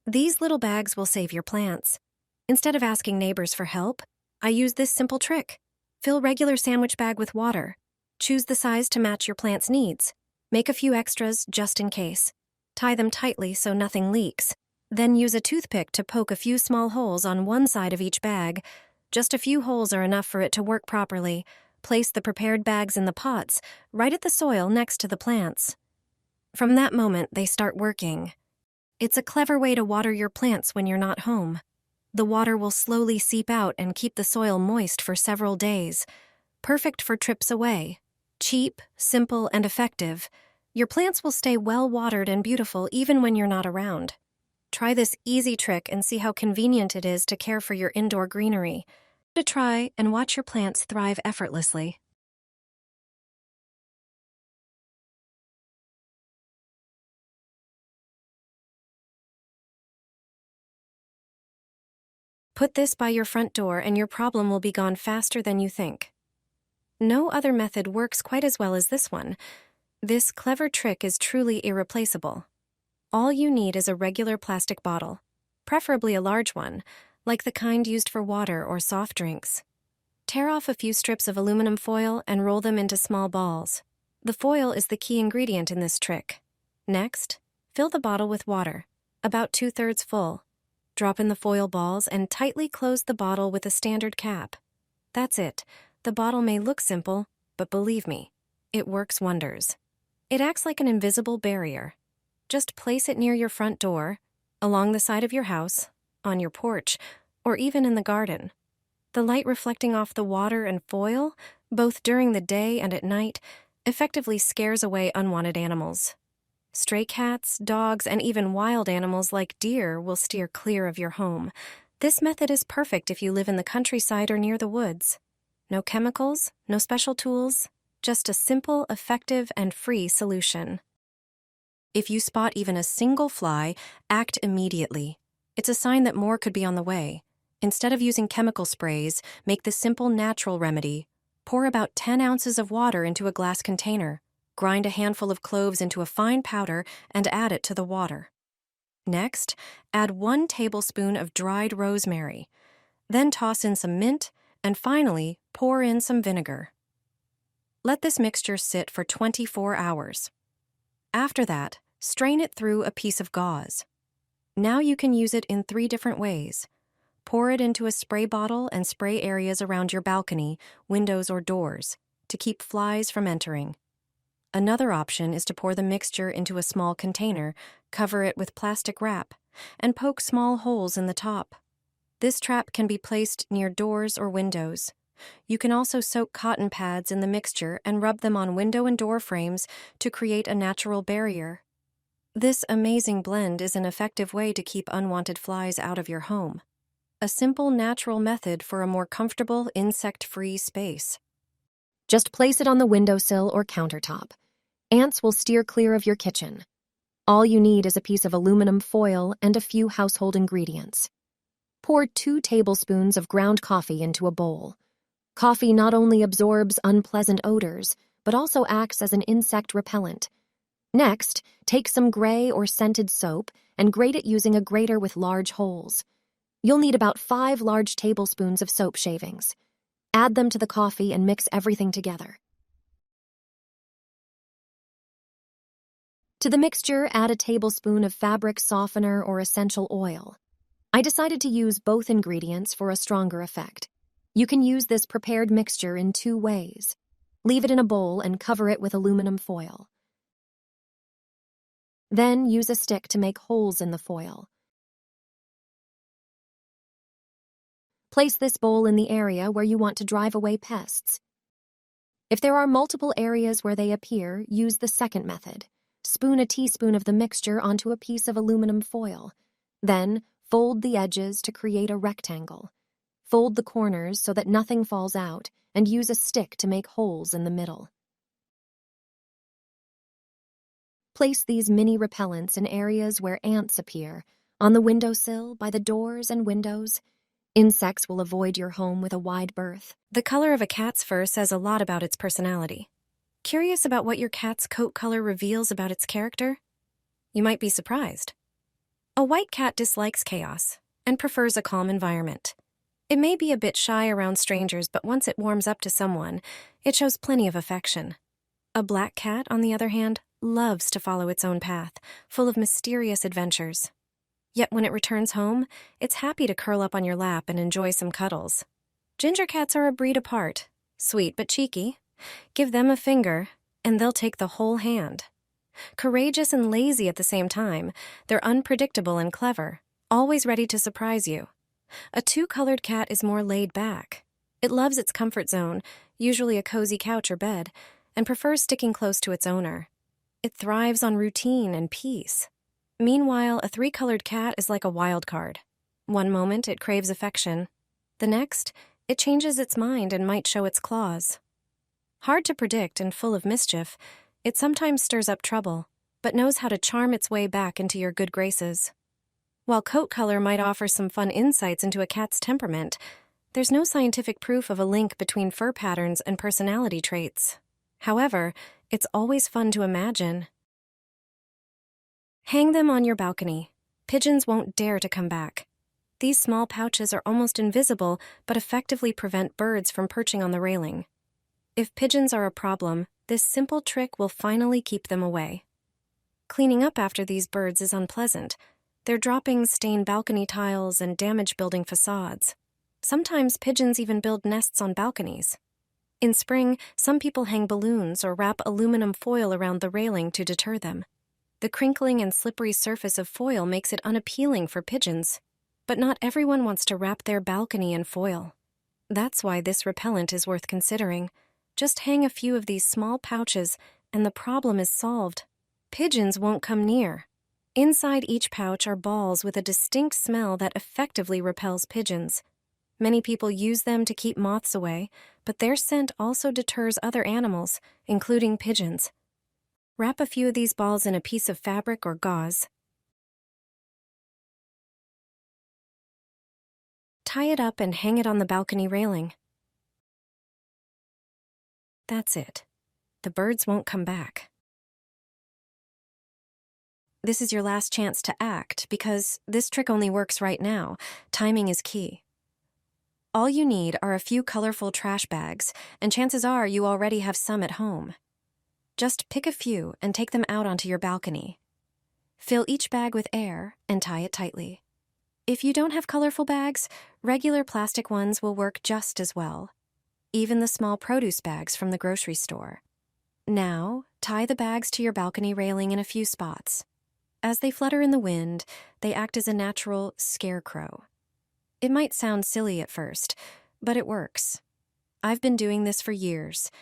These little bags will save your plants. Instead of asking neighbors for help, I use this simple trick. Fill regular sandwich bag with water. Choose the size to match your plant's needs. Make a few extras just in case. Tie them tightly so nothing leaks. Then use a toothpick to poke a few small holes on one side of each bag. Just a few holes are enough for it to work properly. Place the prepared bags in the pots, right at the soil next to the plants. From that moment, they start working. It's a clever way to water your plants when you're not home. The water will slowly seep out and keep the soil moist for several days. Perfect for trips away. Cheap, simple, and effective. Your plants will stay well watered and beautiful even when you're not around. Try this easy trick and see how convenient it is to care for your indoor greenery. To try and watch your plants thrive effortlessly. Put this by your front door and your problem will be gone faster than you think. No other method works quite as well as this one. This clever trick is truly irreplaceable. All you need is a regular plastic bottle, preferably a large one, like the kind used for water or soft drinks. Tear off a few strips of aluminum foil and roll them into small balls. The foil is the key ingredient in this trick. Next, fill the bottle with water, about 2/3 full. Drop in the foil balls and tightly close the bottle with a standard cap. That's it. The bottle may look simple, but believe me, it works wonders. It acts like an invisible barrier. Just place it near your front door, along the side of your house, on your porch, or even in the garden. The light reflecting off the water and foil, both during the day and at night, effectively scares away unwanted animals. Stray cats, dogs, and even wild animals like deer will steer clear of your home. This method is perfect if you live in the countryside or near the woods. No chemicals, no special tools, just a simple, effective, and free solution. If you spot even a single fly, act immediately. It's a sign that more could be on the way. Instead of using chemical sprays, make the simple natural remedy. Pour about 10 ounces of water into a glass container. Grind a handful of cloves into a fine powder and add it to the water. Next, add 1 tablespoon of dried rosemary. Then toss in some mint, and finally, pour in some vinegar. Let this mixture sit for 24 hours. After that, strain it through a piece of gauze. Now you can use it in 3 different ways. Pour it into a spray bottle and spray areas around your balcony, windows, or doors to keep flies from entering. Another option is to pour the mixture into a small container, cover it with plastic wrap, and poke small holes in the top. This trap can be placed near doors or windows. You can also soak cotton pads in the mixture and rub them on window and door frames to create a natural barrier. This amazing blend is an effective way to keep unwanted flies out of your home. A simple, natural method for a more comfortable, insect-free space. Just place it on the windowsill or countertop. Ants will steer clear of your kitchen. All you need is a piece of aluminum foil and a few household ingredients. Pour 2 tablespoons of ground coffee into a bowl. Coffee not only absorbs unpleasant odors, but also acts as an insect repellent. Next, take some gray or scented soap and grate it using a grater with large holes. You'll need about 5 large tablespoons of soap shavings. Add them to the coffee and mix everything together. To the mixture, add a tablespoon of fabric softener or essential oil. I decided to use both ingredients for a stronger effect. You can use this prepared mixture in 2 ways. Leave it in a bowl and cover it with aluminum foil. Then use a stick to make holes in the foil. Place this bowl in the area where you want to drive away pests. If there are multiple areas where they appear, use the second method. Spoon a teaspoon of the mixture onto a piece of aluminum foil. Then, fold the edges to create a rectangle. Fold the corners so that nothing falls out, and use a stick to make holes in the middle. Place these mini repellents in areas where ants appear, on the windowsill, by the doors and windows. Insects will avoid your home with a wide berth. The color of a cat's fur says a lot about its personality. Curious about what your cat's coat color reveals about its character? You might be surprised. A white cat dislikes chaos and prefers a calm environment. It may be a bit shy around strangers, but once it warms up to someone, it shows plenty of affection. A black cat, on the other hand, loves to follow its own path, full of mysterious adventures. Yet when it returns home, it's happy to curl up on your lap and enjoy some cuddles. Ginger cats are a breed apart, sweet but cheeky. Give them a finger, and they'll take the whole hand. Courageous and lazy at the same time, they're unpredictable and clever, always ready to surprise you. A two-colored cat is more laid back. It loves its comfort zone, usually a cozy couch or bed, and prefers sticking close to its owner. It thrives on routine and peace. Meanwhile, a three-colored cat is like a wild card. One moment, it craves affection. The next, it changes its mind and might show its claws. Hard to predict and full of mischief, it sometimes stirs up trouble, but knows how to charm its way back into your good graces. While coat color might offer some fun insights into a cat's temperament, there's no scientific proof of a link between fur patterns and personality traits. However, it's always fun to imagine. Hang them on your balcony. Pigeons won't dare to come back. These small pouches are almost invisible, but effectively prevent birds from perching on the railing. If pigeons are a problem, this simple trick will finally keep them away. Cleaning up after these birds is unpleasant. Their droppings stain balcony tiles and damage building facades. Sometimes pigeons even build nests on balconies. In spring, some people hang balloons or wrap aluminum foil around the railing to deter them. The crinkling and slippery surface of foil makes it unappealing for pigeons. But not everyone wants to wrap their balcony in foil. That's why this repellent is worth considering. Just hang a few of these small pouches and the problem is solved. Pigeons won't come near. Inside each pouch are balls with a distinct smell that effectively repels pigeons. Many people use them to keep moths away, but their scent also deters other animals, including pigeons. Wrap a few of these balls in a piece of fabric or gauze. Tie it up and hang it on the balcony railing. That's it. The birds won't come back. This is your last chance to act, because this trick only works right now. Timing is key. All you need are a few colorful trash bags, and chances are you already have some at home. Just pick a few and take them out onto your balcony. Fill each bag with air and tie it tightly. If you don't have colorful bags, regular plastic ones will work just as well. Even the small produce bags from the grocery store. Now, tie the bags to your balcony railing in a few spots. As they flutter in the wind, they act as a natural scarecrow. It might sound silly at first, but it works. I've been doing this for years,